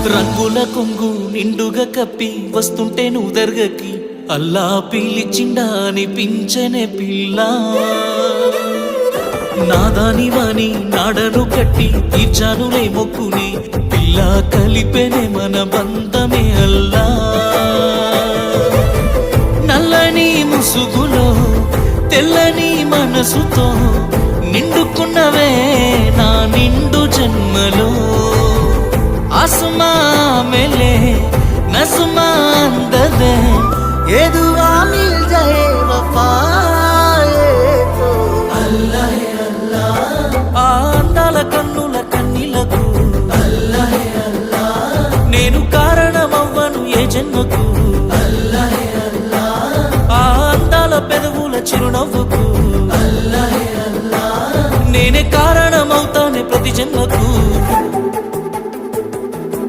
రంగుల కొంగు నిండుగా కప్పి వస్తుంటే నువ్వు దర్గకి అల్లా పిలిచిండా అనిపించనే పిల్ల నాదాని వాని నాడను కట్టి తీర్చానులే మొక్కుని పిల్ల కలిపెనే మన బంధమే అల్లా నల్లని ముసుగులో తెల్లని మనసుతో నిండుకున్నవే నా నిండు జన్మలో आसमां मिले नज़्मा अंदर ये दुआ मिल जाए वफाए तो अल्लाह है अल्लाह अंदाल कन्नुल कन्निलकु अल्लाह है अल्लाह नेनु कारणमव्वनु ये जन्मकु अल्लाह है अल्लाह अंदाल पेदवुल चिरुनव्वुकु अल्लाह है अल्लाह नेने कारणमవుతానే ప్రతి జన్మకు